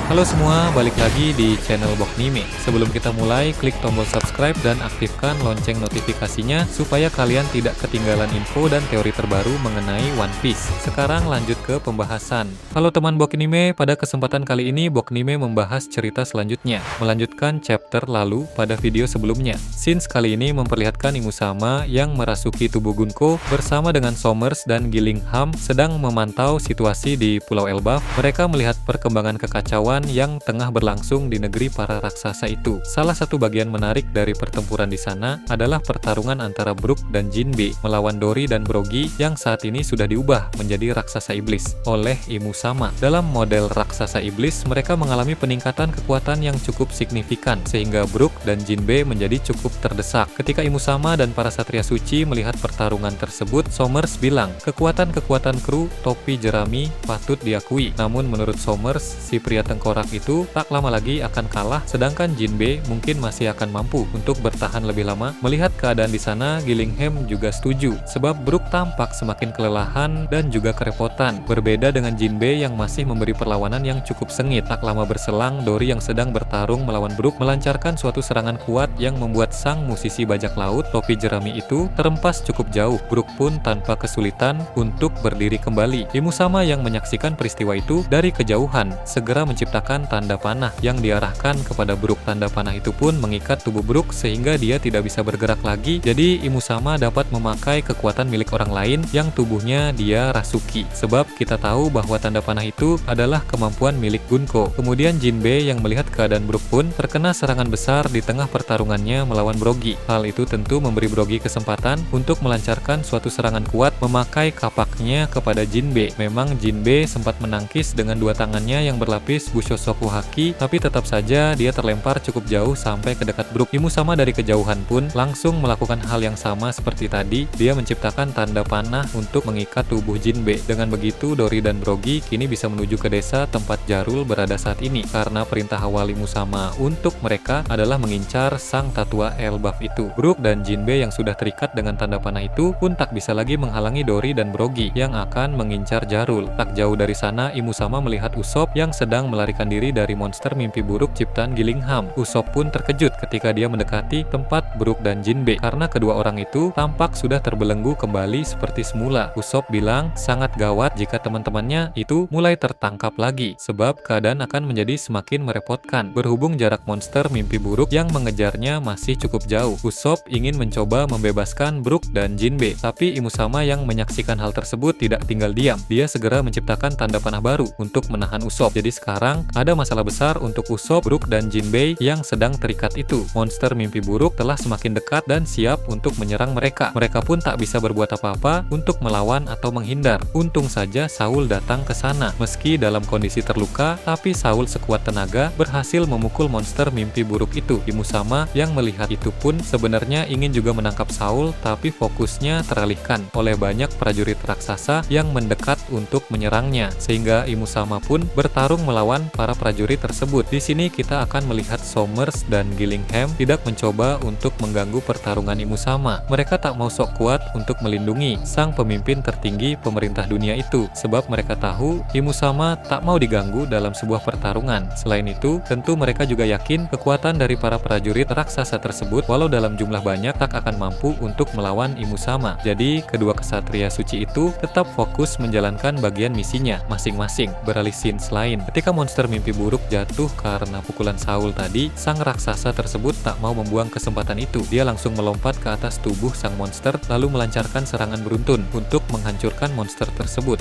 Halo semua, balik lagi di channel Boknime. Sebelum kita mulai, klik tombol subscribe dan aktifkan lonceng notifikasinya supaya kalian tidak ketinggalan info dan teori terbaru mengenai One Piece. Sekarang lanjut ke pembahasan. Halo teman Boknime, pada kesempatan kali ini Boknime membahas cerita selanjutnya, melanjutkan chapter lalu pada video sebelumnya. Scenes kali ini memperlihatkan Imusama yang merasuki tubuh Gunko bersama dengan Somers dan Gillingham sedang memantau situasi di Pulau Elbaf. Mereka melihat perkembangan kekacauan yang tengah berlangsung di negeri para raksasa itu. Salah satu bagian menarik dari pertempuran di sana adalah pertarungan antara Brook dan Jinbe melawan Dory dan Brogy yang saat ini sudah diubah menjadi raksasa iblis oleh Imusama. Dalam model raksasa iblis, mereka mengalami peningkatan kekuatan yang cukup signifikan sehingga Brook dan Jinbe menjadi cukup terdesak. Ketika Imusama dan para satria suci melihat pertarungan tersebut, Somers bilang, kekuatan-kekuatan kru topi jerami patut diakui. Namun menurut Somers, si pria tengkorak itu tak lama lagi akan kalah, sedangkan Jinbe mungkin masih akan mampu untuk bertahan lebih lama. Melihat keadaan di sana, Gillingham juga setuju, sebab Brook tampak semakin kelelahan dan juga kerepotan. Berbeda dengan Jinbe yang masih memberi perlawanan yang cukup sengit. Tak lama berselang, Dory yang sedang bertarung melawan Brook melancarkan suatu serangan kuat yang membuat sang musisi bajak laut topi jerami itu terempas cukup jauh. Brook pun tanpa kesulitan untuk berdiri kembali. Imusama yang menyaksikan peristiwa itu dari kejauhan segera menciptakan tanda panah yang diarahkan kepada Brook. Tanda panah itu pun mengikat tubuh Brook sehingga dia tidak bisa bergerak lagi. Jadi Imusama dapat memakai kekuatan milik orang lain yang tubuhnya dia rasuki. Sebab kita tahu bahwa tanda panah itu adalah kemampuan milik Gunko. Kemudian Jinbe yang melihat keadaan Brook pun terkena serangan besar di tengah pertarungannya melawan Brogy. Hal itu tentu memberi Brogy kesempatan untuk melancarkan suatu serangan kuat memakai kapaknya kepada Jinbe. Memang Jinbe sempat menangkis dengan dua tangannya yang berlapis Bushosoku Haki, tapi tetap saja dia terlempar cukup jauh sampai ke dekat Brook. Imusama dari kejauhan pun langsung melakukan hal yang sama seperti tadi. Dia menciptakan tanda panah untuk mengikat tubuh Jinbe. Dengan begitu, Dory dan Brogy kini bisa menuju ke desa tempat Jarul berada saat ini, karena perintah awal Imusama untuk mereka adalah mengincar sang tatua Elbaf itu. Brook dan Jinbe yang sudah terikat dengan tanda panah itu pun tak bisa lagi menghalangi Dory dan Brogy yang akan mengincar Jarul. Tak jauh dari sana, Imusama melihat Usopp yang sedang melarikan diri dari monster mimpi buruk ciptaan Gillingham. Usopp pun terkejut ketika dia mendekati tempat Brook dan Jinbe karena kedua orang itu tampak sudah terbelenggu kembali seperti semula. Usopp bilang sangat gawat jika teman-temannya itu mulai tertangkap lagi, sebab keadaan akan menjadi semakin merepotkan. Berhubung jarak monster mimpi buruk yang mengejarnya masih cukup jauh, Usopp ingin mencoba membebaskan Brook dan Jinbe. Tapi Imusama yang menyaksikan hal tersebut tidak tinggal diam. Dia segera menciptakan tanda panah baru untuk menahan Usopp. Jadi sekarang ada masalah besar untuk Usopp, Brook dan Jinbe yang sedang terikat itu. Monster mimpi buruk telah semakin dekat dan siap untuk menyerang mereka. Mereka pun tak bisa berbuat apa-apa untuk melawan atau menghindar. Untung saja Saul datang ke sana. Meski dalam kondisi terluka, tapi Saul sekuat tenaga berhasil memukul monster mimpi buruk itu. Imusama yang melihat itu pun sebenarnya ingin juga menangkap Saul, tapi fokusnya teralihkan oleh banyak prajurit raksasa yang mendekat untuk menyerangnya, sehingga Imusama pun bertarung melawan para prajurit tersebut. Di sini kita akan melihat Somers dan Gillingham tidak mencoba untuk mengganggu pertarungan Imusama. Mereka tak mau sok kuat untuk melindungi sang pemimpin tertinggi pemerintah dunia itu, sebab mereka tahu Imusama tak mau diganggu dalam sebuah pertarungan. Selain itu, tentu mereka juga yakin kekuatan dari para prajurit raksasa tersebut walau dalam jumlah banyak tak akan mampu untuk melawan Imusama. Jadi, kedua kesatria suci itu tetap fokus menjalankan bagian misinya masing-masing. Beralih scenes lain, ketika monster mimpi buruk jatuh karena pukulan Saul tadi, sang raksasa tersebut tak mau membuang kesempatan itu. Dia langsung melompat ke atas tubuh sang monster lalu melancarkan serangan beruntun untuk menghancurkan monster tersebut.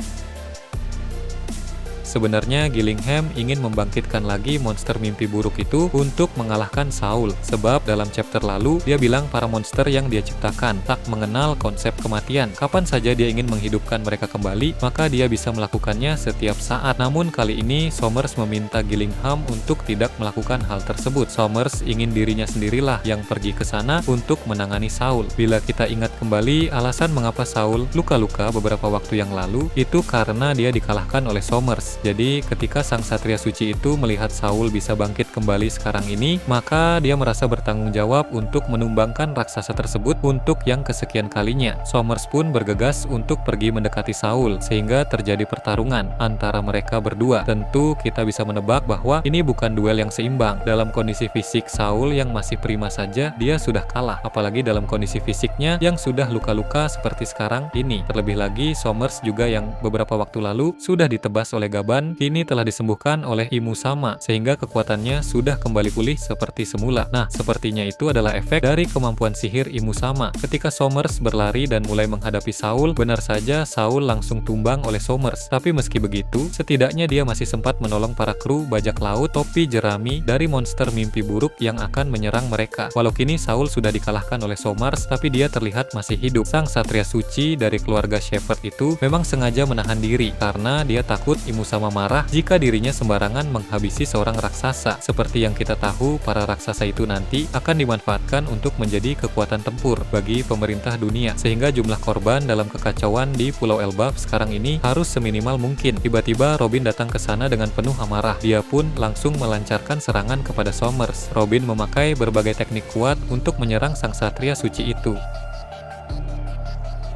Sebenarnya Gillingham ingin membangkitkan lagi monster mimpi buruk itu untuk mengalahkan Saul, sebab dalam chapter lalu dia bilang para monster yang dia ciptakan tak mengenal konsep kematian. Kapan saja dia ingin menghidupkan mereka kembali, maka dia bisa melakukannya setiap saat. Namun kali ini Somers meminta Gillingham untuk tidak melakukan hal tersebut. Somers ingin dirinya sendirilah yang pergi ke sana untuk menangani Saul. Bila kita ingat kembali alasan mengapa Saul luka-luka beberapa waktu yang lalu, itu karena dia dikalahkan oleh Somers. Jadi ketika sang Satria Suci itu melihat Saul bisa bangkit kembali sekarang ini, maka dia merasa bertanggung jawab untuk menumbangkan raksasa tersebut untuk yang kesekian kalinya. Somers pun bergegas untuk pergi mendekati Saul, sehingga terjadi pertarungan antara mereka berdua. Tentu kita bisa menebak bahwa ini bukan duel yang seimbang. Dalam kondisi fisik Saul yang masih prima saja, dia sudah kalah. Apalagi dalam kondisi fisiknya yang sudah luka-luka seperti sekarang ini. Terlebih lagi, Somers juga yang beberapa waktu lalu sudah ditebas oleh Gaban, kini telah disembuhkan oleh Imu Sama, sehingga kekuatannya sudah kembali pulih seperti semula. Nah, sepertinya itu adalah efek dari kemampuan sihir Imu Sama. Ketika Somers berlari dan mulai menghadapi Saul, benar saja Saul langsung tumbang oleh Somers. Tapi meski begitu, setidaknya dia masih sempat menolong para kru bajak laut topi jerami dari monster mimpi buruk yang akan menyerang mereka. Walau kini Saul sudah dikalahkan oleh Somers, tapi dia terlihat masih hidup. Sang Satria Suci dari keluarga Shepherd itu memang sengaja menahan diri karena dia takut Imu Sama marah jika dirinya sembarangan menghabisi seorang raksasa. Seperti yang kita tahu, para raksasa itu nanti akan dimanfaatkan untuk menjadi kekuatan tempur bagi pemerintah dunia, sehingga jumlah korban dalam kekacauan di Pulau Elbaf sekarang ini harus seminimal mungkin. Tiba-tiba Robin datang ke sana dengan penuh amarah. Dia pun langsung melancarkan serangan kepada Somers. Robin memakai berbagai teknik kuat untuk menyerang sang Satria Suci itu.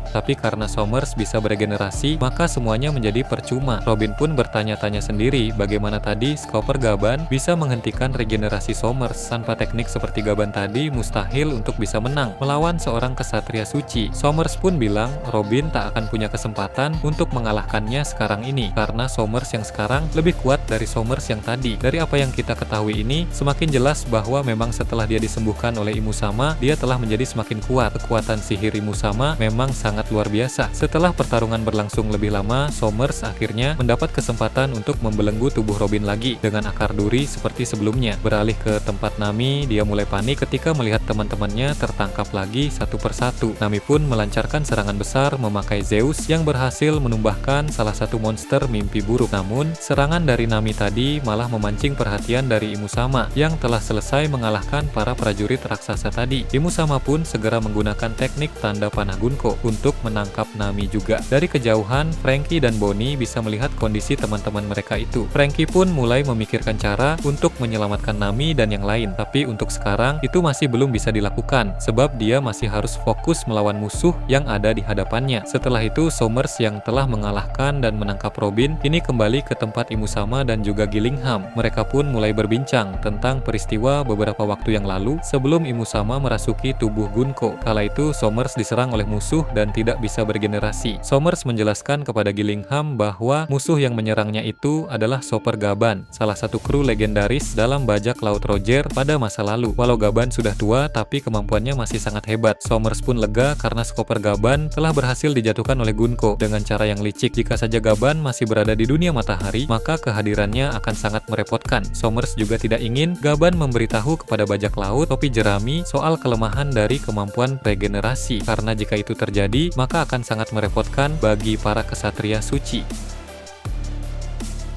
Tapi karena Somers bisa beregenerasi, maka semuanya menjadi percuma. Robin pun bertanya-tanya sendiri bagaimana tadi Skopper Gaban bisa menghentikan regenerasi Somers. Tanpa teknik seperti Gaban tadi, mustahil untuk bisa menang melawan seorang kesatria suci. Somers pun bilang Robin tak akan punya kesempatan untuk mengalahkannya sekarang ini, karena Somers yang sekarang lebih kuat dari Somers yang tadi. Dari apa yang kita ketahui ini, semakin jelas bahwa memang setelah dia disembuhkan oleh Imu Sama, dia telah menjadi semakin kuat. Kekuatan sihir Imu Sama memang sangat luar biasa. Setelah pertarungan berlangsung lebih lama, Somers akhirnya mendapat kesempatan untuk membelenggu tubuh Robin lagi dengan akar duri seperti sebelumnya. Beralih ke tempat Nami, dia mulai panik ketika melihat teman-temannya tertangkap lagi satu persatu. Nami pun melancarkan serangan besar memakai Zeus yang berhasil menumbahkan salah satu monster mimpi buruk. Namun, serangan dari Nami tadi malah memancing perhatian dari Imu Sama yang telah selesai mengalahkan para prajurit raksasa tadi. Imu Sama pun segera menggunakan teknik tanda panah Gunko untuk menangkap Nami juga. Dari kejauhan, Franky dan Bonnie bisa melihat kondisi teman-teman mereka itu. Franky pun mulai memikirkan cara untuk menyelamatkan Nami dan yang lain. Tapi untuk sekarang, itu masih belum bisa dilakukan, sebab dia masih harus fokus melawan musuh yang ada di hadapannya. Setelah itu, Somers yang telah mengalahkan dan menangkap Robin, kini kembali ke tempat Imu Sama dan juga Gillingham. Mereka pun mulai berbincang tentang peristiwa beberapa waktu yang lalu sebelum Imu Sama merasuki tubuh Gunko. Kala itu, Somers diserang oleh musuh dan tidak bisa beregenerasi. Somers menjelaskan kepada Gillingham bahwa musuh yang menyerangnya itu adalah Skopper Gaban, salah satu kru legendaris dalam bajak laut Roger pada masa lalu. Walau Gaban sudah tua, tapi kemampuannya masih sangat hebat. Somers pun lega karena Skopper Gaban telah berhasil dijatuhkan oleh Gunko dengan cara yang licik. Jika saja Gaban masih berada di dunia matahari, maka kehadirannya akan sangat merepotkan. Somers juga tidak ingin Gaban memberitahu kepada bajak laut topi jerami soal kelemahan dari kemampuan regenerasi, karena jika itu terjadi, maka akan sangat merepotkan bagi para kesatria suci.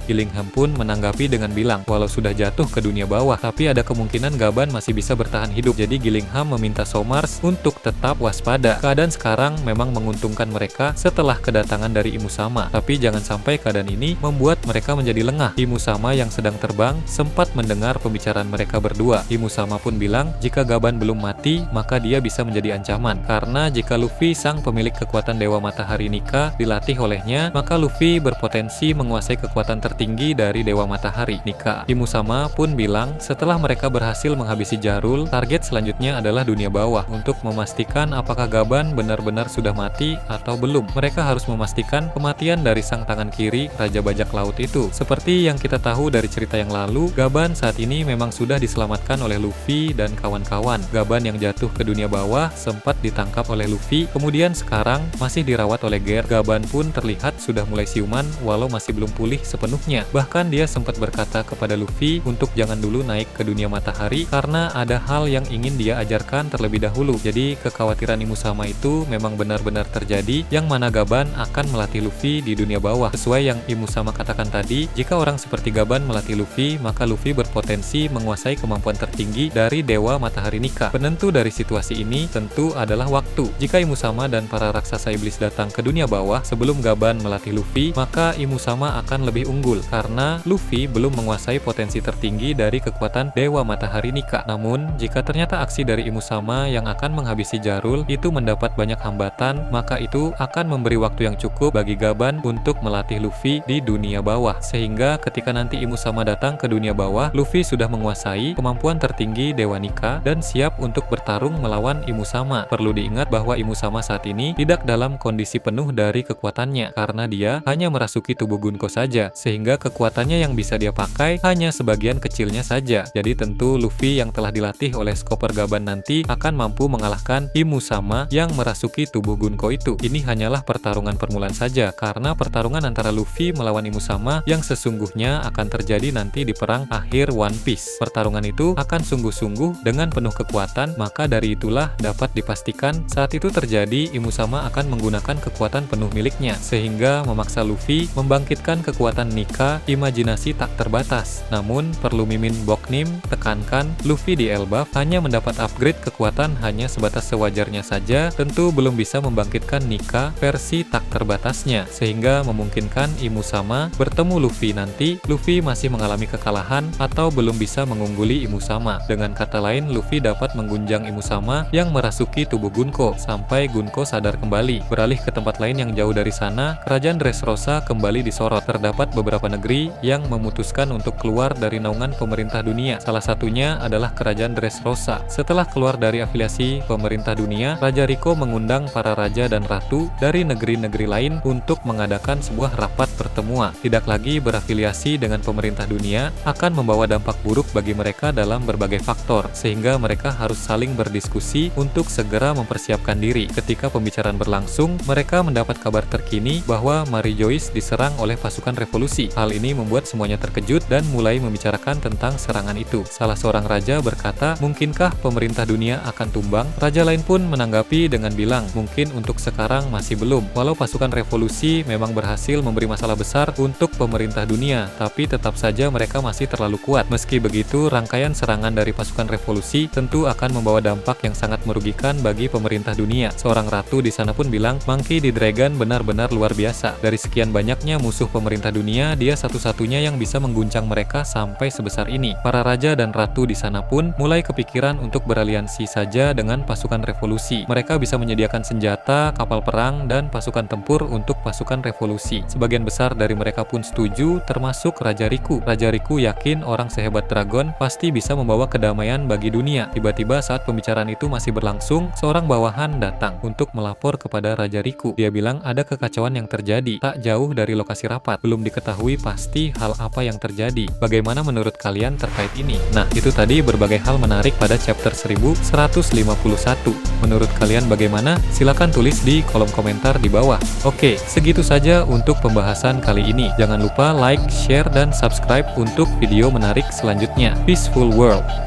Gillingham pun menanggapi dengan bilang, walau sudah jatuh ke dunia bawah, tapi ada kemungkinan Gaban masih bisa bertahan hidup. Jadi Gillingham meminta Somers untuk tetap waspada. Keadaan sekarang memang menguntungkan mereka setelah kedatangan dari Imu Sama, tapi jangan sampai keadaan ini membuat mereka menjadi lengah. Imu Sama yang sedang terbang sempat mendengar pembicaraan mereka berdua. Imu Sama pun bilang, jika Gaban belum mati, maka dia bisa menjadi ancaman. Karena jika Luffy, sang pemilik kekuatan Dewa Matahari Nika, dilatih olehnya, maka Luffy berpotensi menguasai kekuatan tertinggi dari Dewa Matahari Nika. Imu Sama pun bilang setelah mereka berhasil menghabisi Jarul, target selanjutnya adalah dunia bawah untuk memastikan apakah Gaban benar-benar sudah mati atau belum. Mereka harus memastikan kematian dari sang tangan kiri Raja Bajak Laut itu. Seperti yang kita tahu dari cerita yang lalu, Gaban saat ini memang sudah diselamatkan oleh Luffy dan kawan-kawan. Gaban yang jatuh ke dunia bawah sempat ditangkap oleh Luffy, kemudian sekarang masih dirawat oleh Gear. Gaban pun terlihat sudah mulai siuman walau masih belum pulih sepenuhnya. Bahkan dia sempat berkata kepada Luffy untuk jangan dulu naik ke dunia matahari karena ada hal yang ingin dia ajarkan terlebih dahulu. Jadi kekhawatiran Imu Sama itu memang benar-benar terjadi, yang mana Gaban akan melatih Luffy di dunia bawah. Sesuai yang Imu Sama katakan tadi, jika orang seperti Gaban melatih Luffy, maka Luffy berpotensi menguasai kemampuan tertinggi dari Dewa Matahari Nika. Penentu dari situasi ini tentu adalah waktu. Jika Imu Sama dan para raksasa iblis datang ke dunia bawah sebelum Gaban melatih Luffy, maka Imu Sama akan lebih unggul. jadul, karena Luffy belum menguasai potensi tertinggi dari kekuatan Dewa Matahari Nika. Namun, jika ternyata aksi dari Imusama yang akan menghabisi Jarul itu mendapat banyak hambatan, maka itu akan memberi waktu yang cukup bagi Gaban untuk melatih Luffy di dunia bawah. Sehingga ketika nanti Imusama datang ke dunia bawah, Luffy sudah menguasai kemampuan tertinggi Dewa Nika dan siap untuk bertarung melawan Imusama. Perlu diingat bahwa Imusama saat ini tidak dalam kondisi penuh dari kekuatannya, karena dia hanya merasuki tubuh Gunko saja, sehingga kekuatannya yang bisa dia pakai hanya sebagian kecilnya saja. Jadi tentu Luffy yang telah dilatih oleh Chopper Gaban nanti akan mampu mengalahkan Imusama yang merasuki tubuh Gunko itu. Ini hanyalah pertarungan permulaan saja, karena pertarungan antara Luffy melawan Imusama yang sesungguhnya akan terjadi nanti di perang akhir One Piece. Pertarungan itu akan sungguh-sungguh dengan penuh kekuatan, maka dari itulah dapat dipastikan saat itu terjadi Imusama akan menggunakan kekuatan penuh miliknya, sehingga memaksa Luffy membangkitkan kekuatan Nika imajinasi tak terbatas. Namun, perlu Mimin Boknim tekankan, Luffy di Elbaf hanya mendapat upgrade kekuatan hanya sebatas sewajarnya saja, tentu belum bisa membangkitkan Nika versi tak terbatasnya, sehingga memungkinkan Imusama bertemu Luffy nanti, Luffy masih mengalami kekalahan atau belum bisa mengungguli Imusama. Dengan kata lain, Luffy dapat menggunjang Imusama yang merasuki tubuh Gunko, sampai Gunko sadar kembali. Beralih ke tempat lain yang jauh dari sana, kerajaan Dressrosa kembali disorot. Terdapat beberapa negeri yang memutuskan untuk keluar dari naungan pemerintah dunia. Salah satunya adalah kerajaan Dressrosa. Setelah keluar dari afiliasi pemerintah dunia, Raja Rico mengundang para raja dan ratu dari negeri-negeri lain untuk mengadakan sebuah rapat pertemuan. Tidak lagi berafiliasi dengan pemerintah dunia akan membawa dampak buruk bagi mereka dalam berbagai faktor, sehingga mereka harus saling berdiskusi untuk segera mempersiapkan diri. Ketika pembicaraan berlangsung, mereka mendapat kabar terkini bahwa Mary Joyce diserang oleh pasukan revolusi. Hal ini membuat semuanya terkejut dan mulai membicarakan tentang serangan itu. Salah seorang raja berkata, mungkinkah pemerintah dunia akan tumbang? Raja lain pun menanggapi dengan bilang, mungkin untuk sekarang masih belum. Walau pasukan revolusi memang berhasil memberi masalah besar untuk pemerintah dunia, tapi tetap saja mereka masih terlalu kuat. Meski begitu, rangkaian serangan dari pasukan revolusi tentu akan membawa dampak yang sangat merugikan bagi pemerintah dunia. Seorang ratu di sana pun bilang, Monkey D. Dragon benar-benar luar biasa. Dari sekian banyaknya musuh pemerintah dunia, dia satu-satunya yang bisa mengguncang mereka sampai sebesar ini. Para raja dan ratu di sana pun mulai kepikiran untuk beraliansi saja dengan pasukan revolusi. Mereka bisa menyediakan senjata, kapal perang, dan pasukan tempur untuk pasukan revolusi. Sebagian besar dari mereka pun setuju, termasuk Raja Riku. Raja Riku yakin orang sehebat Dragon pasti bisa membawa kedamaian bagi dunia. Tiba-tiba saat pembicaraan itu masih berlangsung, seorang bawahan datang untuk melapor kepada Raja Riku. Dia bilang ada kekacauan yang terjadi tak jauh dari lokasi rapat. Belum diketahui pasti hal apa yang terjadi. Bagaimana menurut kalian terkait ini? Nah, itu tadi berbagai hal menarik pada chapter 1151. Menurut kalian bagaimana? Silahkan tulis di kolom komentar di bawah. Oke, segitu saja untuk pembahasan kali ini. Jangan lupa like, share, dan subscribe untuk video menarik selanjutnya. Peaceful World.